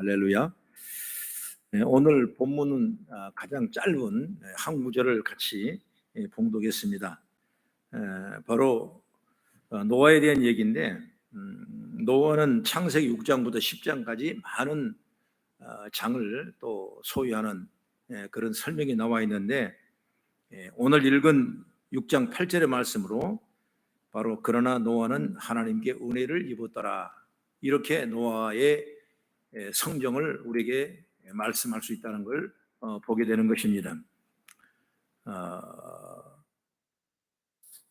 할렐루야. 네, 오늘 본문은 가장 짧은 한 구절을 같이 봉독했습니다. 바로 노아에 대한 얘기인데, 노아는 창세기 6장부터 10장까지 많은 장을 또 소유하는 그런 설명이 나와 있는데, 오늘 읽은 6장 8절의 말씀으로 바로 그러나 노아는 하나님께 은혜를 입었더라, 이렇게 노아의 성정을 우리에게 말씀할 수 있다는 걸 보게 되는 것입니다.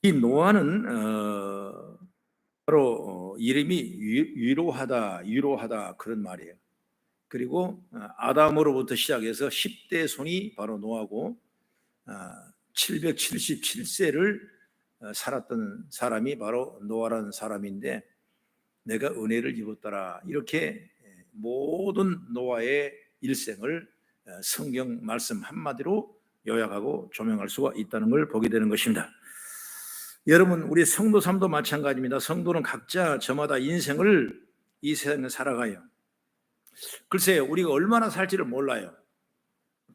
이 노아는 바로 이름이 위로하다 그런 말이에요. 그리고 아담으로부터 시작해서 10대 손이 바로 노아고 777세를 살았던 사람이 바로 노아라는 사람인데, 내가 은혜를 입었더라, 이렇게 모든 노아의 일생을 성경 말씀 한마디로 요약하고 조명할 수가 있다는 걸 보게 되는 것입니다. 여러분, 우리 성도 삶도 마찬가지입니다. 성도는 각자 저마다 인생을 이 세상에 살아가요. 글쎄요, 우리가 얼마나 살지를 몰라요.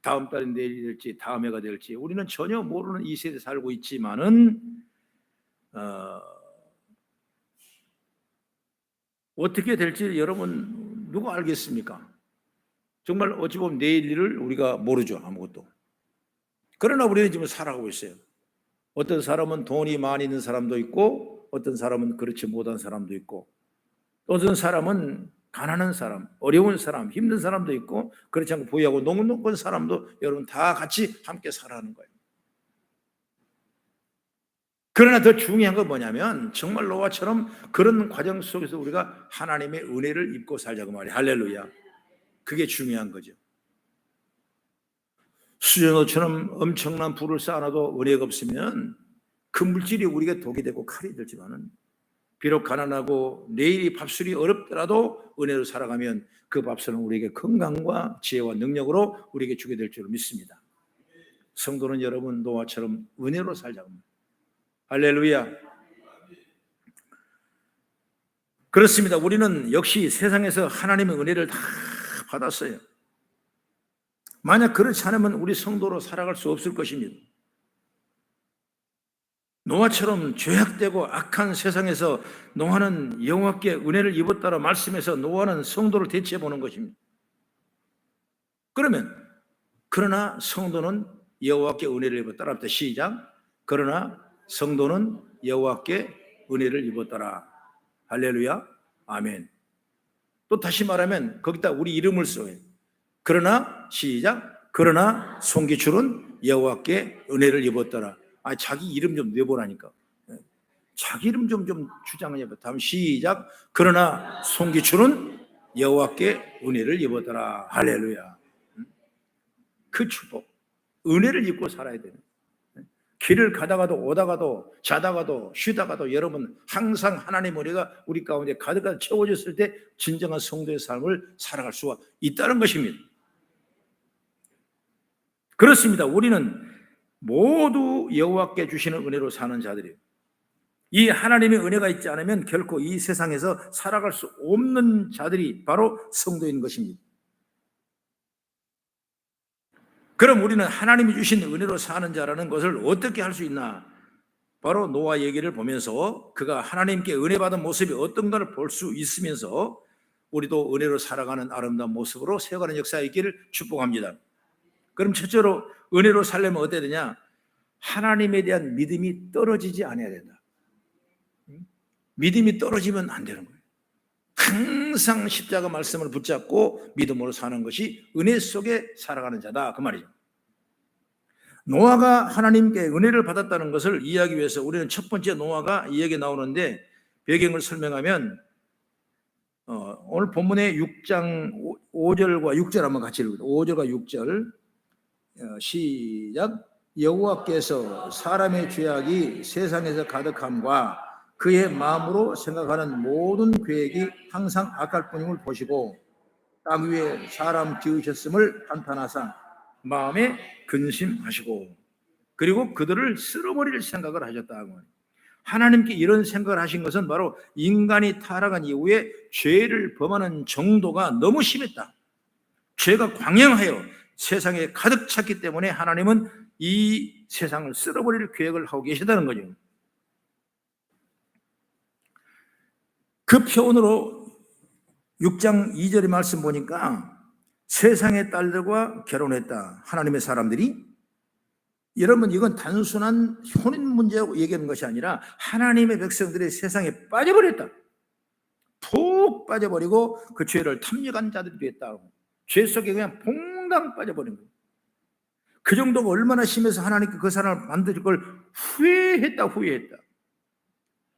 다음 달이 내일이 될지 다음 해가 될지 우리는 전혀 모르는 이 세대에 살고 있지만은 어떻게 될지 여러분 누가 알겠습니까? 정말 어찌 보면 내일 일을 우리가 모르죠, 아무것도. 그러나 우리는 지금 살아가고 있어요. 어떤 사람은 돈이 많이 있는 사람도 있고, 어떤 사람은 그렇지 못한 사람도 있고, 어떤 사람은 가난한 사람, 어려운 사람, 힘든 사람도 있고, 그렇지 않고 부유하고 높은 사람도 여러분 다 같이 함께 살아가는 거예요. 그러나 더 중요한 건 뭐냐면, 정말 노아처럼 그런 과정 속에서 우리가 하나님의 은혜를 입고 살자고 말이에요. 할렐루야. 그게 중요한 거죠. 수정어처럼 엄청난 부를 쌓아놔도 은혜가 없으면 그 물질이 우리가 독이 되고 칼이 되지만은, 비록 가난하고 내일이 밥술이 어렵더라도 은혜로 살아가면 그 밥술은 우리에게 건강과 지혜와 능력으로 우리에게 주게 될 줄 믿습니다. 성도는 여러분 노아처럼 은혜로 살자고. 할렐루야. 그렇습니다. 우리는 역시 세상에서 하나님의 은혜를 다 받았어요. 만약 그렇지 않으면 우리 성도로 살아갈 수 없을 것입니다. 노아처럼 죄악되고 악한 세상에서 노아는 여호와께 은혜를 입었다라 말씀해서 노아는 성도를 대체해 보는 것입니다. 그러나 성도는 여호와께 은혜를 입었다라. 시작. 그러나 성도는 여호와께 은혜를 입었더라. 할렐루야. 아멘. 또 다시 말하면 거기다 우리 이름을 써요. 그러나 시작. 그러나 송기출은 여호와께 은혜를 입었더라. 자기 이름 좀 내보라니까. 자기 이름 좀 주장해봐. 다음 시작. 그러나 송기출은 여호와께 은혜를 입었더라. 할렐루야. 그 축복, 은혜를 입고 살아야 되는. 길을 가다가도 오다가도 자다가도 쉬다가도 여러분 항상 하나님의 은혜가 우리 가운데 가득가득 채워졌을 때 진정한 성도의 삶을 살아갈 수가 있다는 것입니다. 그렇습니다. 우리는 모두 여호와께 주시는 은혜로 사는 자들이에요. 이 하나님의 은혜가 있지 않으면 결코 이 세상에서 살아갈 수 없는 자들이 바로 성도인 것입니다. 그럼 우리는 하나님이 주신 은혜로 사는 자라는 것을 어떻게 할 수 있나? 바로 노아 얘기를 보면서 그가 하나님께 은혜 받은 모습이 어떤가를 볼 수 있으면서 우리도 은혜로 살아가는 아름다운 모습으로 세워가는 역사가 있기를 축복합니다. 그럼 첫째로 은혜로 살려면 어때야 되냐? 하나님에 대한 믿음이 떨어지지 않아야 된다. 믿음이 떨어지면 안 되는 거예요. 항상 십자가 말씀을 붙잡고 믿음으로 사는 것이 은혜 속에 살아가는 자다, 그 말이죠. 노아가 하나님께 은혜를 받았다는 것을 이해하기 위해서 우리는 첫 번째 노아가 이야기 나오는데, 배경을 설명하면 오늘 본문의 6장 5절과 6절 한번 같이 읽어요. 5절과 6절 시작. 여호와께서 사람의 죄악이 세상에서 가득함과 그의 마음으로 생각하는 모든 계획이 항상 악할 뿐임을 보시고 땅 위에 사람 지으셨음을 한탄하사 마음에 근심하시고 그리고 그들을 쓸어버릴 생각을 하셨다. 하나님께 이런 생각을 하신 것은 바로 인간이 타락한 이후에 죄를 범하는 정도가 너무 심했다. 죄가 광영하여 세상에 가득 찼기 때문에 하나님은 이 세상을 쓸어버릴 계획을 하고 계시다는 거죠. 그 표현으로 6장 2절의 말씀 보니까 세상의 딸들과 결혼했다. 하나님의 사람들이. 여러분, 이건 단순한 혼인 문제라고 얘기하는 것이 아니라 하나님의 백성들이 세상에 빠져버렸다. 푹 빠져버리고 그 죄를 탐닉한 자들이 됐다. 죄 속에 그냥 퐁당 빠져버린 거예요. 그 정도가 얼마나 심해서 하나님께 그 사람을 만들 걸 후회했다.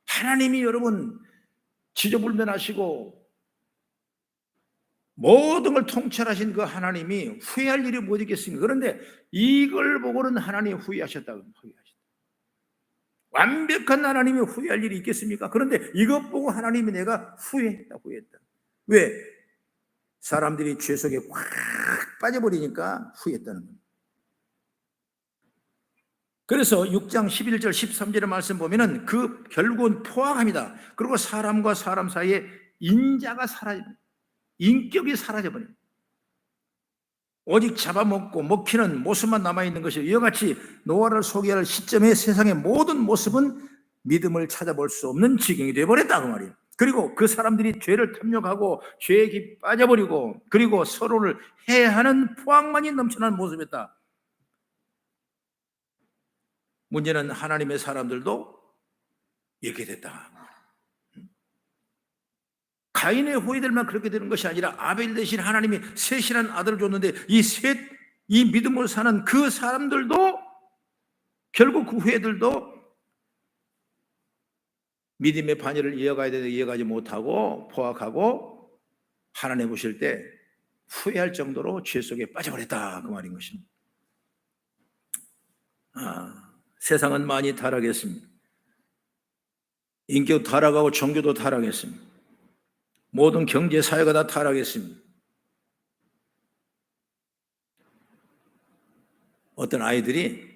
하나님이 여러분 지저분별하시고 모든 걸 통찰하신 그 하나님이 후회할 일이 뭐 있겠습니까? 그런데 이걸 보고는 하나님이 후회하셨다고. 완벽한 하나님이 후회할 일이 있겠습니까? 그런데 이것 보고 하나님이 내가 후회했다. 왜? 사람들이 죄 속에 확 빠져버리니까 후회했다는 겁니다. 그래서 6장 11절 13절의 말씀 보면은 그 결국은 포악합니다. 그리고 사람과 사람 사이에 인자가 사라집니다. 인격이 사라져버립니다. 오직 잡아먹고 먹히는 모습만 남아있는 것이 이와 같이 노아를 소개할 시점에 세상의 모든 모습은 믿음을 찾아볼 수 없는 지경이 되어버렸다 그 말이에요. 그리고 그 사람들이 죄를 탐욕하고 죄에 깊이 빠져버리고 그리고 서로를 해하는 포악만이 넘쳐나는 모습이었다. 문제는 하나님의 사람들도 이렇게 됐다. 가인의 후예들만 그렇게 되는 것이 아니라 아벨 대신 하나님이 셋이라는 아들을 줬는데 이 믿음으로 사는 그 사람들도 결국 그 후예들도 믿음의 반열을 이어가야 되는데 이어가지 못하고 포악하고 하나님 보실 때 후회할 정도로 죄 속에 빠져버렸다 그 말인 것입니다. 세상은 많이 타락했습니다. 인격도 타락하고 종교도 타락했습니다. 모든 경제 사회가 다 타락했습니다. 어떤 아이들이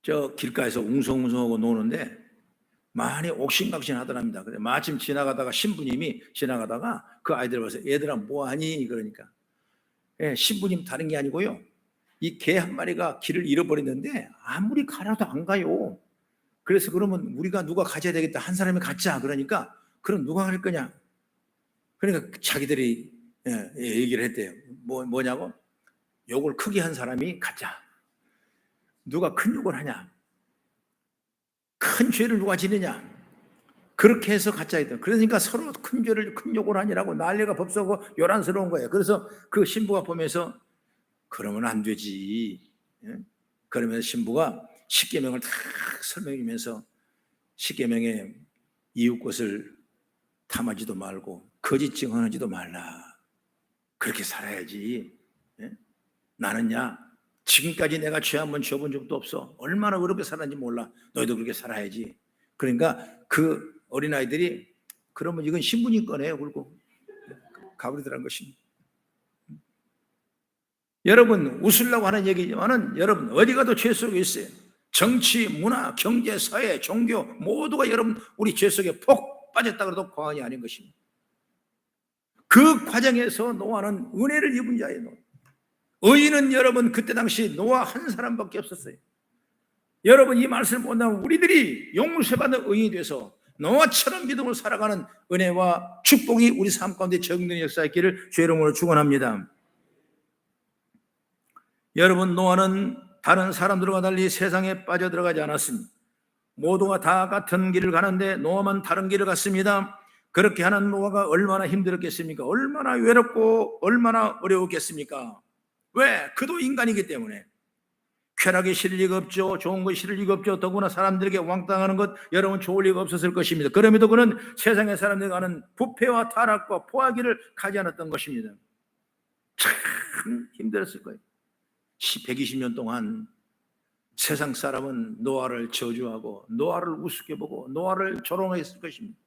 저 길가에서 웅성웅성하고 노는데 많이 옥신각신하더랍니다. 그래 마침 지나가다가 신부님이 지나가다가 그 아이들 봐서 얘들아 뭐하니? 그러니까 신부님 다른 게 아니고요. 이 개 한 마리가 길을 잃어버렸는데 아무리 가라도 안 가요. 그래서 그러면 우리가 누가 가져야 되겠다. 한 사람이 갖자. 그러니까 그럼 누가 갈 거냐? 그러니까 자기들이 얘기를 했대요. 뭐냐고? 욕을 크게 한 사람이 갖자. 누가 큰 욕을 하냐? 큰 죄를 누가 지느냐? 그렇게 해서 갖자 했던. 그러니까 서로 큰 죄를 큰 욕을 하니라고 난리가 법석고 요란스러운 거예요. 그래서 그 신부가 보면서 그러면 안 되지. 그러면서 신부가 십계명을 다 설명하면서 십계명에 이웃 것을 탐하지도 말고 거짓 증언하지도 말라. 그렇게 살아야지. 나는야 지금까지 내가 죄 한 번 지어본 적도 없어. 얼마나 어렵게 살았는지 몰라. 너희도 그렇게 살아야지. 그러니까 그 어린아이들이 그러면 이건 신부님 거네요. 그러고 가버리더라는 것입니다. 여러분 웃으려고 하는 얘기지만은 여러분 어디 가도 죄 속에 있어요. 정치, 문화, 경제, 사회, 종교 모두가 여러분 우리 죄 속에 폭 빠졌다 그래도 과언이 아닌 것입니다. 그 과정에서 노아는 은혜를 입은 자예요. 의인은 여러분 그때 당시 노아 한 사람밖에 없었어요. 여러분 이 말씀을 본다면 우리들이 용서받는 의인이 돼서 노아처럼 믿음으로 살아가는 은혜와 축복이 우리 삶 가운데 적용되는 역사의 길을 주의 이름으로 축원합니다. 여러분 노아는 다른 사람들과 달리 세상에 빠져들어가지 않았습니다. 모두가 다 같은 길을 가는데 노아만 다른 길을 갔습니다. 그렇게 하는 노아가 얼마나 힘들었겠습니까? 얼마나 외롭고 얼마나 어려웠겠습니까? 왜? 그도 인간이기 때문에. 쾌락이 싫을 리가 없죠. 좋은 것이 싫을 리가 없죠. 더구나 사람들에게 왕따하는 것 여러분 좋을 리가 없었을 것입니다. 그럼에도 그는 세상의 사람들이 가는 부패와 타락과 포악기를 가지 않았던 것입니다. 참 힘들었을 거예요. 120년 동안 세상 사람은 노아를 저주하고 노아를 우습게 보고 노아를 조롱했을 것입니다.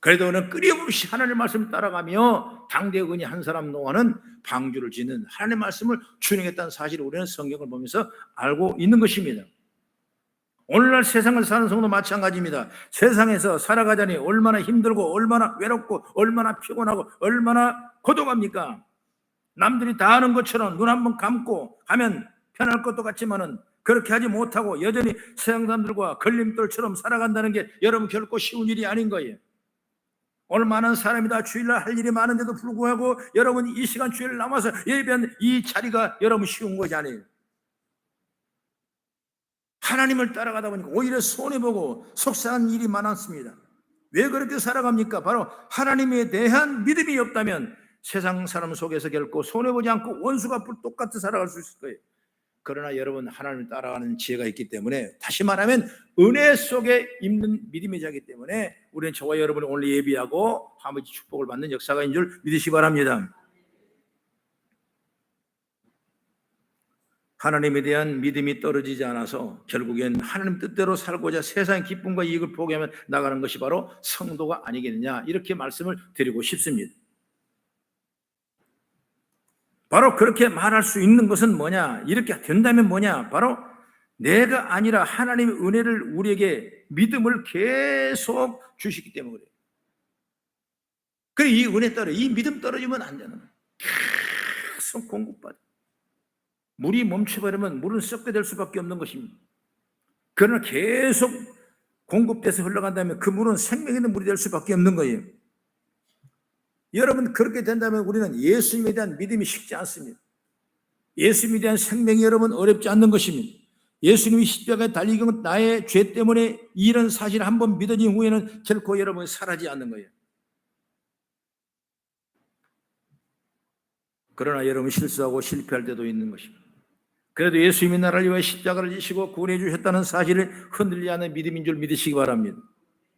그래도 그는 끊임없이 하나님의 말씀을 따라가며 당대군이 한 사람 노아는 방주를 짓는 하나님의 말씀을 준행했다는 사실을 우리는 성경을 보면서 알고 있는 것입니다. 오늘날 세상을 사는 성도 마찬가지입니다. 세상에서 살아가자니 얼마나 힘들고 얼마나 외롭고 얼마나 피곤하고 얼마나 고독합니까? 남들이 다 하는 것처럼 눈 한번 감고 하면 편할 것도 같지만은 그렇게 하지 못하고 여전히 세상 사람들과 걸림돌처럼 살아간다는 게 여러분 결코 쉬운 일이 아닌 거예요. 오늘 많은 사람이 다 주일날 할 일이 많은데도 불구하고 여러분 이 시간 주일 남아서 예배한 이 자리가 여러분 쉬운 것이 아니에요. 하나님을 따라가다 보니까 오히려 손해보고 속상한 일이 많았습니다. 왜 그렇게 살아갑니까? 바로 하나님에 대한 믿음이 없다면 세상 사람 속에서 결코 손해보지 않고 원수가 똑같이 살아갈 수 있을 거예요. 그러나 여러분 하나님을 따라가는 지혜가 있기 때문에, 다시 말하면 은혜 속에 있는 믿음의 자이기 때문에 우리는 저와 여러분이 오늘 예비하고 아버지 축복을 받는 역사가인 줄 믿으시기 바랍니다. 하나님에 대한 믿음이 떨어지지 않아서 결국엔 하나님 뜻대로 살고자 세상의 기쁨과 이익을 포기하며 나가는 것이 바로 성도가 아니겠느냐, 이렇게 말씀을 드리고 싶습니다. 바로 그렇게 말할 수 있는 것은 뭐냐, 이렇게 된다면 뭐냐, 바로 내가 아니라 하나님의 은혜를 우리에게 믿음을 계속 주시기 때문에 그래요. 그래, 이 은혜 이 믿음 떨어지면 안 되는 거예요. 계속 공급받아. 물이 멈춰버리면 물은 썩게 될 수밖에 없는 것입니다. 그러나 계속 공급돼서 흘러간다면 그 물은 생명 있는 물이 될 수밖에 없는 거예요. 여러분 그렇게 된다면 우리는 예수님에 대한 믿음이 쉽지 않습니다. 예수님에 대한 생명이 여러분 어렵지 않는 것입니다. 예수님이 십자가에 달리는 건 나의 죄 때문에 이런 사실을 한번 믿어진 후에는 결코 여러분이 사라지지 않는 거예요. 그러나 여러분 실수하고 실패할 때도 있는 것입니다. 그래도 예수님이 나를 위해 십자가를 지시고 구원해 주셨다는 사실을 흔들리지 않는 믿음인 줄 믿으시기 바랍니다.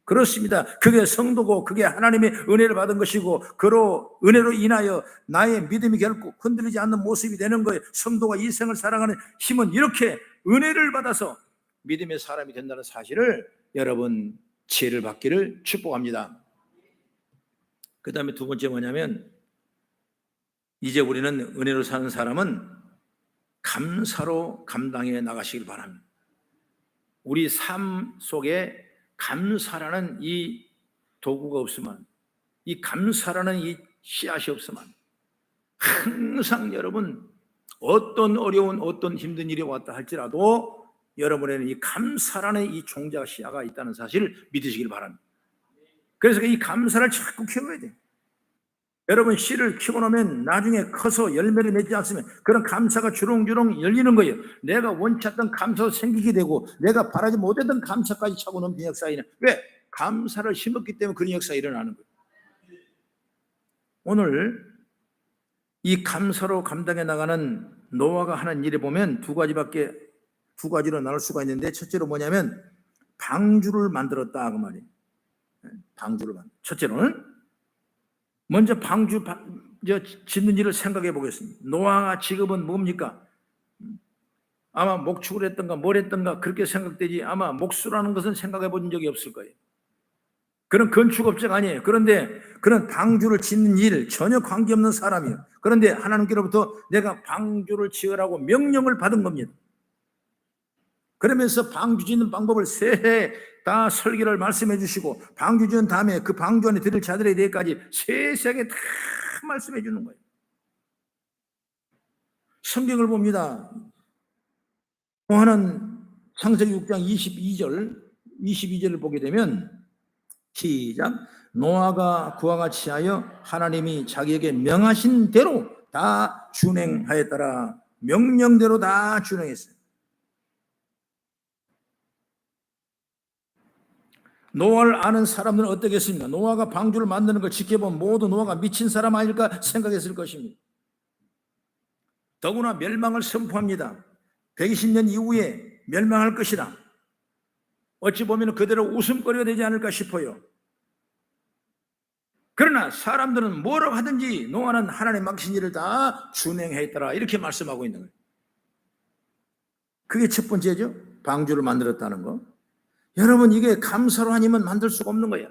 그렇습니다. 그게 성도고 그게 하나님의 은혜를 받은 것이고 그로 은혜로 인하여 나의 믿음이 결코 흔들리지 않는 모습이 되는 거예요. 성도가 이 생을 살아가는 힘은 이렇게 은혜를 받아서 믿음의 사람이 된다는 사실을 여러분 지혜를 받기를 축복합니다. 그 다음에 두 번째 뭐냐면, 이제 우리는 은혜로 사는 사람은 감사로 감당해 나가시길 바랍니다. 우리 삶 속에 감사라는 이 도구가 없으면, 이 감사라는 이 씨앗이 없으면 항상 여러분 어떤 어려운 어떤 힘든 일이 왔다 할지라도 여러분에는 이 감사라는 이 종자 씨앗가 있다는 사실을 믿으시길 바랍니다. 그래서 이 감사를 자꾸 키워야 돼요. 여러분 씨를 키워놓으면 나중에 커서 열매를 맺지 않으면 그런 감사가 주렁주렁 열리는 거예요. 내가 원치 않던 감사도 생기게 되고 내가 바라지 못했던 감사까지 차고 넘는 역사이는, 왜? 감사를 심었기 때문에 그런 역사가 일어나는 거예요. 오늘 이 감사로 감당해 나가는 노아가 하는 일에 보면 두 가지로 나눌 수가 있는데, 첫째로 뭐냐면 방주를 만들었다 그 말이에요. 방주를 첫째로는 먼저 방주 짓는 일을 생각해 보겠습니다. 노아가 직업은 뭡니까? 아마 목축을 했던가 뭘 했던가 그렇게 생각되지 아마 목수라는 것은 생각해 본 적이 없을 거예요. 그런 건축업자가 아니에요. 그런데 그런 방주를 짓는 일 전혀 관계없는 사람이에요. 그런데 하나님께로부터 내가 방주를 지으라고 명령을 받은 겁니다. 그러면서 방주 짓는 방법을 세해 다 설계를 말씀해 주시고 방주 지은 다음에 그 방주 안에 들을 자들에 대해까지 세세하게 다 말씀해 주는 거예요. 성경을 봅니다. 노아는 창세기 6장 22절을 보게 되면 시작. 노아가 그와 같이 하여 하나님이 자기에게 명하신 대로 다 준행하였더라. 명령대로 다 준행했어요. 노아를 아는 사람들은 어떻겠습니까? 노아가 방주를 만드는 걸 지켜보면 모두 노아가 미친 사람 아닐까 생각했을 것입니다. 더구나 멸망을 선포합니다. 120년 이후에 멸망할 것이다. 어찌 보면 그대로 웃음거리가 되지 않을까 싶어요. 그러나 사람들은 뭐라고 하든지 노아는 하나님 맡기신 일을 다 준행했더라, 이렇게 말씀하고 있는 거예요. 그게 첫 번째죠. 방주를 만들었다는 거. 여러분 이게 감사로 아니면 만들 수가 없는 거예요.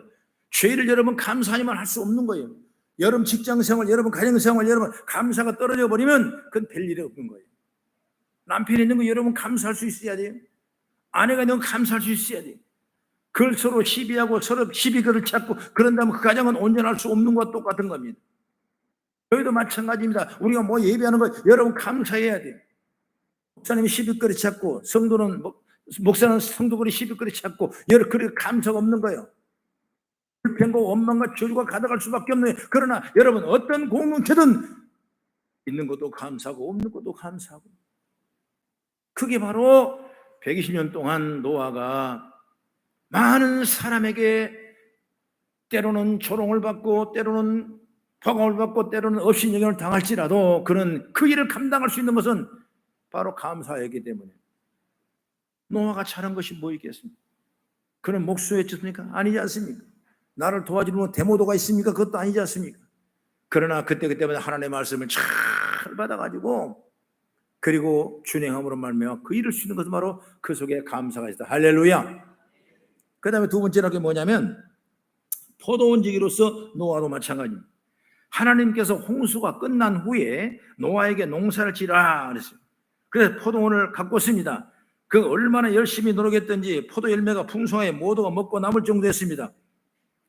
죄를 여러분 감사 아니면 할 수 없는 거예요. 여러분 직장생활, 여러분 가정생활, 여러분 감사가 떨어져 버리면 그건 별일이 없는 거예요. 남편이 있는 거 여러분 감사할 수 있어야 돼요. 아내가 있는 거 감사할 수 있어야 돼요. 그걸 서로 시비하고 서로 시비거리를 찾고 그런다면 그 가정은 온전할 수 없는 것과 똑같은 겁니다. 저희도 마찬가지입니다. 우리가 뭐 예배하는 거 여러분 감사해야 돼요. 목사님이 12그릇 찾고 목사는 성도들이 12그릇 찾고 그렇게 감사가 없는 거예요. 불평과 원망과 저주가 가득할 수밖에 없는 거예요. 그러나 여러분 어떤 공동체든 있는 것도 감사하고 없는 것도 감사하고, 그게 바로 120년 동안 노아가 많은 사람에게 때로는 조롱을 받고 때로는 버금을 받고 때로는 업신여김을 당할지라도 그는 그 일을 감당할 수 있는 것은 바로 감사이기 때문에. 노아가 잘한 것이 뭐 있겠습니까? 그는 목수였습니까? 아니지 않습니까? 나를 도와주는 데모도가 있습니까? 그것도 아니지 않습니까? 그러나 그때마다 하나님의 말씀을 잘 받아가지고 그리고 준행함으로 말미암아 그 일을 수 있는 것은 바로 그 속에 감사가 있다. 할렐루야. 그 다음에 두 번째는 게 뭐냐면 포도원지기로서 노아도 마찬가지입니다. 하나님께서 홍수가 끝난 후에 노아에게 농사를 지라 그랬어요. 그래서 포도원을 가꿨습니다. 그 얼마나 열심히 노력했던지 포도 열매가 풍성하게 모두가 먹고 남을 정도였습니다.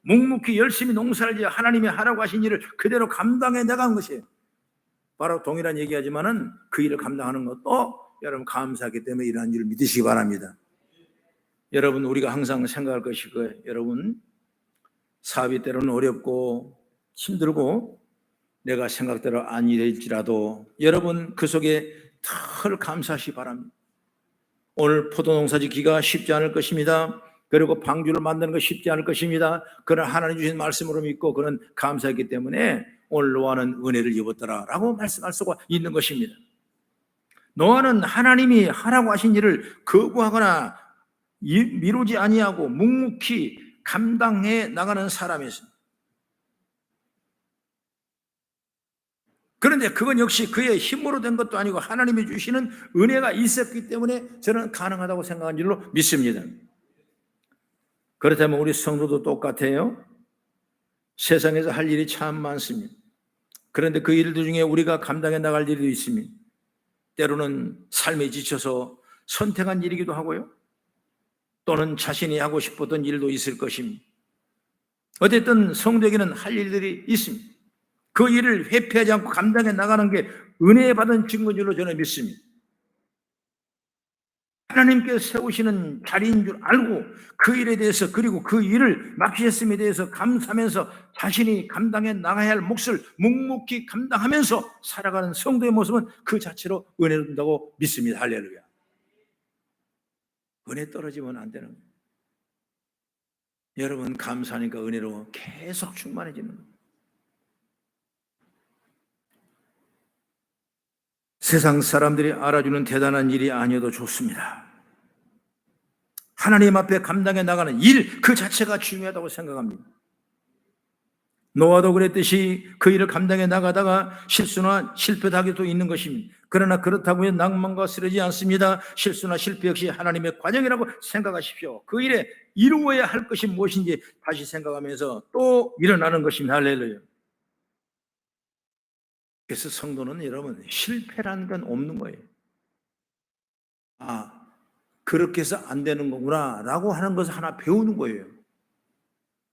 묵묵히 열심히 농사를 지어 하나님이 하라고 하신 일을 그대로 감당해 나간 것이에요. 바로 동일한 얘기하지만은 그 일을 감당하는 것도 여러분 감사하기 때문에 이러한 일을 믿으시기 바랍니다. 여러분 우리가 항상 생각할 것이 여러분 사업이 때로는 어렵고 힘들고 내가 생각대로 안 일할지라도 여러분 그 속에 덜 감사하시기 바랍니다. 오늘 포도 농사 짓기가 쉽지 않을 것입니다. 그리고 방주를 만드는 것이 쉽지 않을 것입니다. 그러나 하나님 주신 말씀으로 믿고 그는 감사했기 때문에 오늘 노아는 은혜를 입었더라라고 말씀할 수가 있는 것입니다. 노아는 하나님이 하라고 하신 일을 거부하거나 미루지 아니하고 묵묵히 감당해 나가는 사람이었습니다. 그런데 그건 역시 그의 힘으로 된 것도 아니고 하나님이 주시는 은혜가 있었기 때문에 저는 가능하다고 생각한 줄로 믿습니다. 그렇다면 우리 성도도 똑같아요. 세상에서 할 일이 참 많습니다. 그런데 그 일들 중에 우리가 감당해 나갈 일도 있습니다. 때로는 삶에 지쳐서 선택한 일이기도 하고요. 또는 자신이 하고 싶었던 일도 있을 것입니다. 어쨌든 성도에게는 할 일들이 있습니다. 그 일을 회피하지 않고 감당해 나가는 게 은혜 받은 증거인 줄로 저는 믿습니다. 하나님께서 세우시는 자리인 줄 알고 그 일에 대해서 그리고 그 일을 맡기셨음에 대해서 감사하면서 자신이 감당해 나가야 할 몫을 묵묵히 감당하면서 살아가는 성도의 모습은 그 자체로 은혜를 준다고 믿습니다. 할렐루야. 은혜 떨어지면 안 되는 거예요. 여러분 감사하니까 은혜로 계속 충만해지는 거예요. 세상 사람들이 알아주는 대단한 일이 아니어도 좋습니다. 하나님 앞에 감당해 나가는 일 그 자체가 중요하다고 생각합니다. 노아도 그랬듯이 그 일을 감당해 나가다가 실수나 실패도 하기도 있는 것입니다. 그러나 그렇다고 해서 낭만과 쓰러지지 않습니다. 실수나 실패 역시 하나님의 과정이라고 생각하십시오. 그 일에 이루어야 할 것이 무엇인지 다시 생각하면서 또 일어나는 것입니다. 할렐루야. 그래서 성도는 여러분 실패라는 건 없는 거예요. 그렇게 해서 안 되는 거구나 라고 하는 것을 하나 배우는 거예요.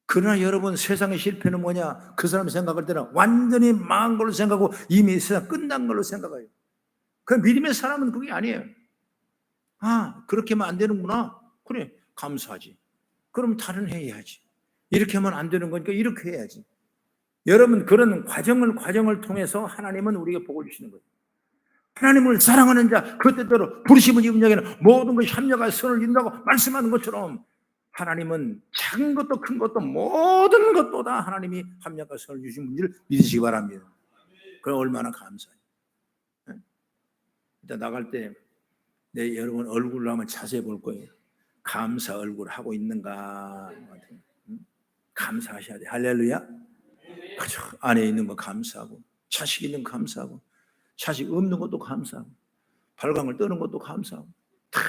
그러나 여러분 세상의 실패는 뭐냐? 그 사람이 생각할 때는 완전히 망한 걸로 생각하고 이미 세상 끝난 걸로 생각해요. 그 믿음의 사람은 그게 아니에요. 그렇게 하면 안 되는구나. 그래 감사하지. 그럼 다른 해야지. 이렇게 하면 안 되는 거니까 이렇게 해야지. 여러분 그런 과정을 통해서 하나님은 우리에게 복을 주시는 거예요. 하나님을 사랑하는 자 그 뜻대로 부르심을 입은 자에게는 모든 것이 합력하여 선을 이룬다고 말씀하는 것처럼 하나님은 작은 것도 큰 것도 모든 것도 다 하나님이 합력하여 선을 주신 분들을 믿으시기 바랍니다. 그럼 얼마나 감사해요. 일단 나갈 때 여러분 얼굴을 한번 자세히 볼 거예요. 감사 얼굴 하고 있는가. 감사하셔야 돼요. 할렐루야. 그죠? 안에 있는 거 감사하고 자식 있는 거 감사하고 자식 없는 것도 감사하고 발광을 떠는 것도 감사하고 다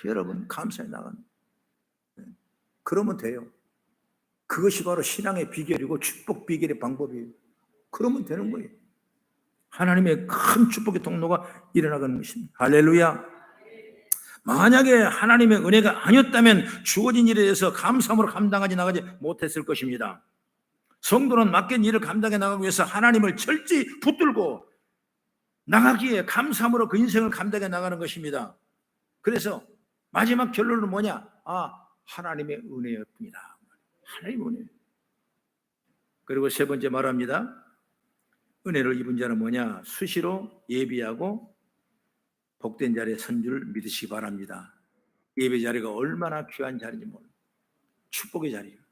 여러분 감사해 나가는. 그러면 돼요. 그것이 바로 신앙의 비결이고 축복 비결의 방법이에요. 그러면 되는 거예요. 하나님의 큰 축복의 통로가 일어나가는 것입니다. 할렐루야. 만약에 하나님의 은혜가 아니었다면 주어진 일에 대해서 감사함으로 감당하지 나가지 못했을 것입니다. 성도는 맡긴 일을 감당해 나가기 위해서 하나님을 철저히 붙들고 나가기에 감사함으로 그 인생을 감당해 나가는 것입니다. 그래서 마지막 결론은 뭐냐? 하나님의 은혜였습니다. 하나님의 은혜. 그리고 세 번째 말합니다. 은혜를 입은 자는 뭐냐? 수시로 예비하고 복된 자리에 선 줄 믿으시기 바랍니다. 예배 자리가 얼마나 귀한 자리인지 몰라요. 축복의 자리예요.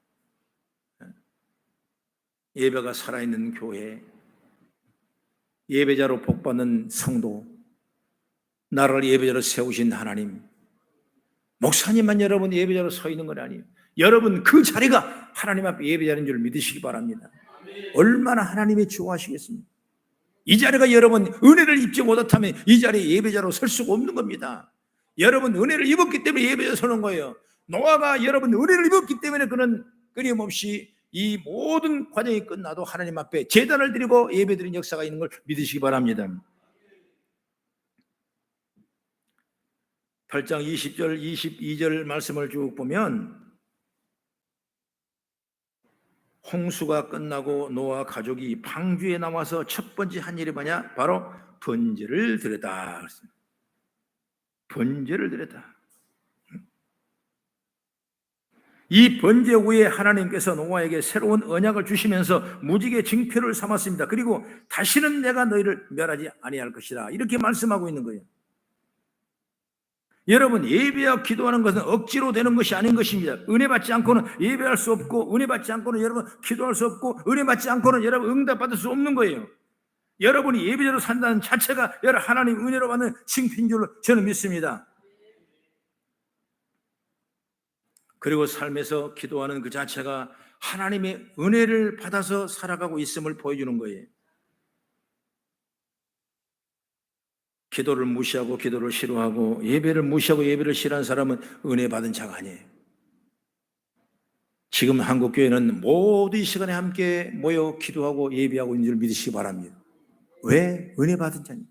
예배가 살아있는 교회, 예배자로 복받는 성도, 나라를 예배자로 세우신 하나님, 목사님만 여러분 예배자로 서 있는 건 아니에요. 여러분 그 자리가 하나님 앞에 예배자인 줄 믿으시기 바랍니다. 얼마나 하나님이 좋아하시겠습니까? 이 자리가 여러분 은혜를 입지 못하면 이 자리에 예배자로 설 수가 없는 겁니다. 여러분 은혜를 입었기 때문에 예배자로 서는 거예요. 노아가 여러분 은혜를 입었기 때문에 그는 끊임없이 이 모든 과정이 끝나도 하나님 앞에 제단을 드리고 예배드린 역사가 있는 걸 믿으시기 바랍니다. 8장 20절 22절 말씀을 쭉 보면 홍수가 끝나고 노아 가족이 방주에 나와서 첫 번째 한 일이 뭐냐? 바로 번제를 드렸다. 번제를 드렸다. 이 번제 후에 하나님께서 노아에게 새로운 언약을 주시면서 무지개 징표를 삼았습니다. 그리고 다시는 내가 너희를 멸하지 아니할 것이다. 이렇게 말씀하고 있는 거예요. 여러분 예배하고 기도하는 것은 억지로 되는 것이 아닌 것입니다. 은혜 받지 않고는 예배할 수 없고 은혜 받지 않고는 여러분 기도할 수 없고 은혜 받지 않고는 여러분 응답받을 수 없는 거예요. 여러분이 예배자로 산다는 자체가 여러분 하나님 은혜로 받는 칭찬인 줄로 저는 믿습니다. 그리고 삶에서 기도하는 그 자체가 하나님의 은혜를 받아서 살아가고 있음을 보여주는 거예요. 기도를 무시하고 기도를 싫어하고 예배를 무시하고 예배를 싫어하는 사람은 은혜 받은 자가 아니에요. 지금 한국교회는 모두 이 시간에 함께 모여 기도하고 예배하고 있는 줄 믿으시기 바랍니다. 왜? 은혜 받은 자니까.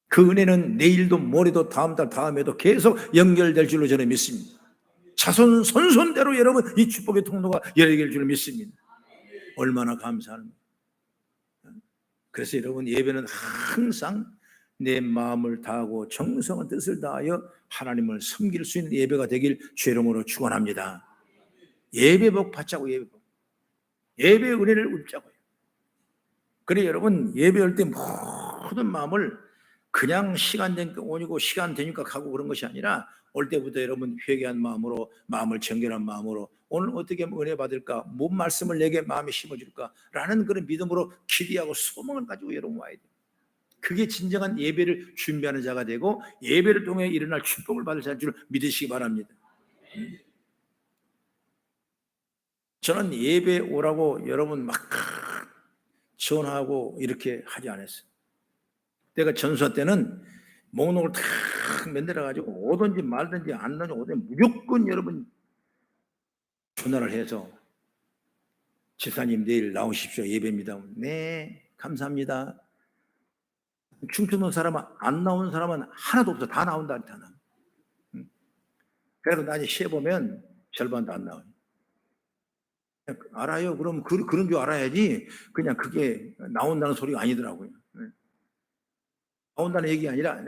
그 은혜는 내일도 모레도 다음 달 다음에도 계속 연결될 줄로 저는 믿습니다. 자손 선손대로 여러분 이 축복의 통로가 열릴 줄을 믿습니다. 얼마나 감사합니다. 그래서 여러분 예배는 항상 내 마음을 다하고 정성과 뜻을 다하여 하나님을 섬길 수 있는 예배가 되길 주의 이름으로 축원합니다. 예배복 받자고 예배복. 예배의 은혜를 입자고요. 그래 여러분 예배할 때 모든 마음을 그냥 시간 되니까 오니고 시간 되니까 가고 그런 것이 아니라 올 때부터 여러분 회개한 마음으로 마음을 정결한 마음으로 오늘 어떻게 하면 은혜 받을까? 뭔 말씀을 내게 마음에 심어줄까? 라는 그런 믿음으로 기대하고 소망을 가지고 여러분 와야 돼요. 그게 진정한 예배를 준비하는 자가 되고 예배를 통해 일어날 축복을 받을 자인 줄 믿으시기 바랍니다. 저는 예배 오라고 여러분 막 전화하고 이렇게 하지 않았어요. 내가 전수할 때는 목록을 탁 만들어가지고 오든지 말든지 안 나오든지 오든지 무조건 여러분 전화를 해서 집사님 내일 나오십시오. 예배입니다. 네 감사합니다. 춤추는 사람은 안 나오는 사람은 하나도 없어. 다 나온다. 그래서 나중에 시해보면 절반도 안 나와요. 알아요. 그럼 그런 줄 알아야지 그냥 그게 나온다는 소리가 아니더라고요. 나온다는 얘기 아니라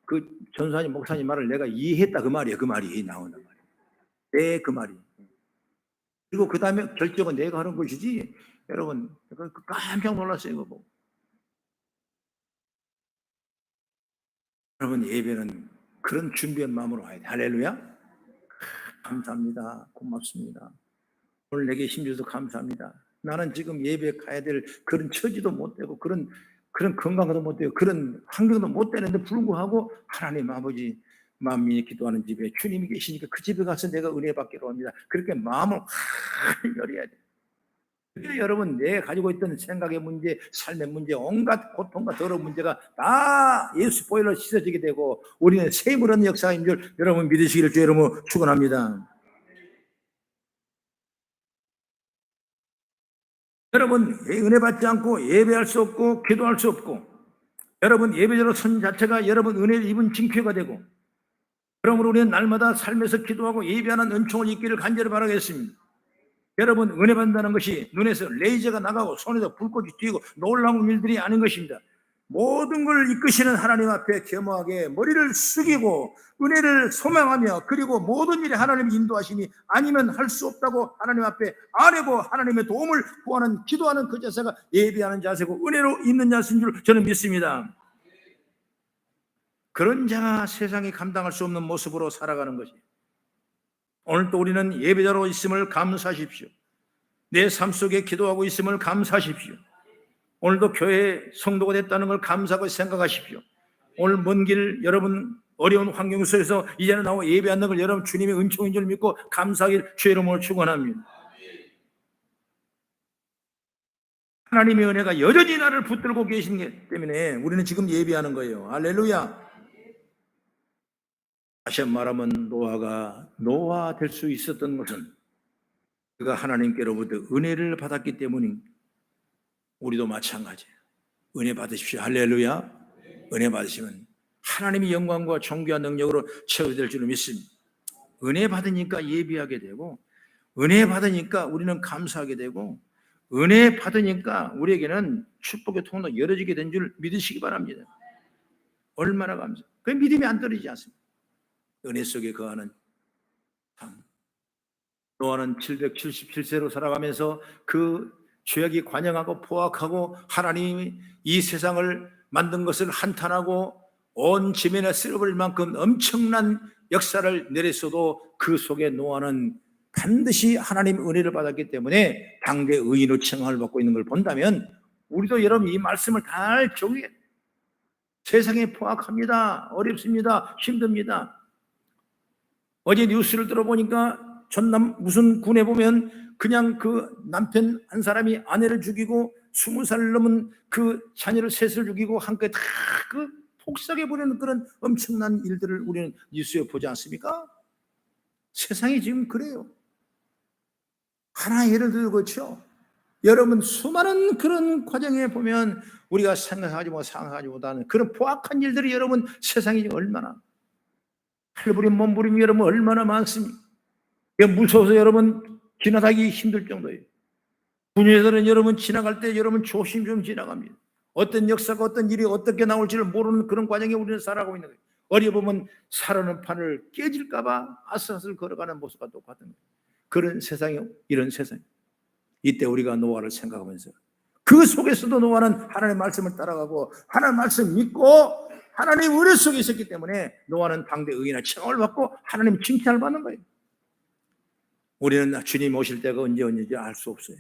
그 전사님 목사님 말을 내가 이해했다 그 말이에요. 그 말이 나온단 말이에요. 네, 그 말이. 그리고 그 다음에 결정은 내가 하는 것이지. 여러분 깜짝 놀랐어요. 이거 보고. 여러분 예배는 그런 준비한 마음으로 와야 돼. 할렐루야. 감사합니다. 고맙습니다. 오늘 내게 힘줘서 감사합니다. 나는 지금 예배 가야 될 그런 처지도 못 되고 그런 건강도 못 되고 그런 환경도 못 되는데 불구하고 하나님 아버지 만민이 기도하는 집에 주님이 계시니까 그 집에 가서 내가 은혜 받기로 합니다. 그렇게 마음을 확 열어야 돼. 여러분 내가 가지고 있던 생각의 문제, 삶의 문제, 온갖 고통과 더러운 문제가 다 예수 보혈로 씻어지게 되고 우리는 샘을 얻는 역사인 줄 여러분 믿으시기를 주의 이름으로 축원합니다. 여러분 은혜 받지 않고 예배할 수 없고 기도할 수 없고 여러분 예배자로 선 자체가 여러분 은혜를 입은 징표가 되고 그러므로 우리는 날마다 삶에서 기도하고 예배하는 은총을 입기를 간절히 바라겠습니다. 여러분, 은혜 받는다는 것이 눈에서 레이저가 나가고 손에서 불꽃이 튀고 놀라운 일들이 아닌 것입니다. 모든 걸 이끄시는 하나님 앞에 겸허하게 머리를 숙이고 은혜를 소망하며, 그리고 모든 일에 하나님의 인도하심이 아니면 할 수 없다고 하나님 앞에 아뢰고 하나님의 도움을 구하는, 기도하는 그 자세가 예비하는 자세고 은혜로 있는 자세인 줄 저는 믿습니다. 그런 자가 세상이 감당할 수 없는 모습으로 살아가는 것이, 오늘도 우리는 예배자로 있음을 감사하십시오. 내 삶 속에 기도하고 있음을 감사하십시오. 오늘도 교회 성도가 됐다는 걸 감사하고 생각하십시오. 오늘 먼 길 여러분 어려운 환경 속에서 이제는 나와 예배하는 걸 여러분 주님의 은총인 줄 믿고 감사하길 주의 이름으로 축원합니다. 하나님의 은혜가 여전히 나를 붙들고 계신 때문에 우리는 지금 예배하는 거예요. 할렐루야. 다시 말하면 노아가 노아 될 수 있었던 것은 그가 하나님께로부터 은혜를 받았기 때문인, 우리도 마찬가지예요. 은혜 받으십시오. 할렐루야. 은혜 받으시면 하나님의 영광과 존귀한 능력으로 채워질 줄을 믿습니다. 은혜 받으니까 예비하게 되고, 은혜 받으니까 우리는 감사하게 되고, 은혜 받으니까 우리에게는 축복의 통로가 열어지게 된 줄 믿으시기 바랍니다. 얼마나 감사해요. 그 믿음이 안 떨어지지 않습니다. 은혜 속에 거하는 삶. 노아는 777세로 살아가면서 그 죄악이 관영하고 포악하고 하나님이 이 세상을 만든 것을 한탄하고 온 지면에 쓸어버릴 만큼 엄청난 역사를 내렸어도 그 속에 노아는 반드시 하나님의 은혜를 받았기 때문에 당대 의인으로 칭함을 받고 있는 걸 본다면, 우리도 여러분 이 말씀을 잘 적용해야 돼요. 세상에 포악합니다. 어렵습니다. 힘듭니다. 어제 뉴스를 들어보니까 전남 무슨 군에 보면 그냥 그 남편 한 사람이 아내를 죽이고 20살 넘은 그 자녀를 셋을 죽이고 한꺼번에 다 그 폭삭해 버리는 그런 엄청난 일들을 우리는 뉴스에 보지 않습니까? 세상이 지금 그래요. 하나 예를 들어 그렇죠. 여러분 수많은 그런 과정에 보면 우리가 생각하지 못하는 그런 포악한 일들이 여러분 세상이 얼마나, 칼부림 몸부림이 여러분 얼마나 많습니까? 무서워서 여러분 지나가기 힘들 정도예요. 분야들은 여러분 지나갈 때 여러분 조심 좀 지나갑니다. 어떤 역사가 어떤 일이 어떻게 나올지를 모르는 그런 과정에 우리는 살아가고 있는 거예요. 어려보면 살아는 판을 깨질까봐 아슬아슬 걸어가는 모습과 똑같은 거예요. 그런 세상이, 이런 세상. 이때 우리가 노아를 생각하면서 그 속에서도 노아는 하나님의 말씀을 따라가고 하나님의 말씀 믿고 하나님의 은혜 속에 있었기 때문에 노아는 당대 의인의 칭함을 받고 하나님 칭찬을 받는 거예요. 우리는 주님 오실 때가 언제인지 알 수 없어요.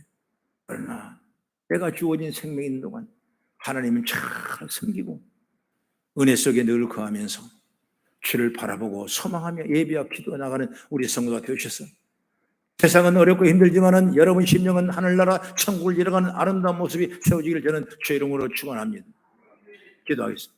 그러나 내가 주어진 생명이 있는 동안 하나님은 잘 섬기고 은혜 속에 늘 거하면서 주를 바라보고 소망하며 예배하고 기도해 나가는 우리 성도가 되셨어요. 세상은 어렵고 힘들지만은 여러분 심령은 하늘나라 천국을 잃어가는 아름다운 모습이 세워지기를 저는 주의 이름으로 축원합니다. 기도하겠습니다.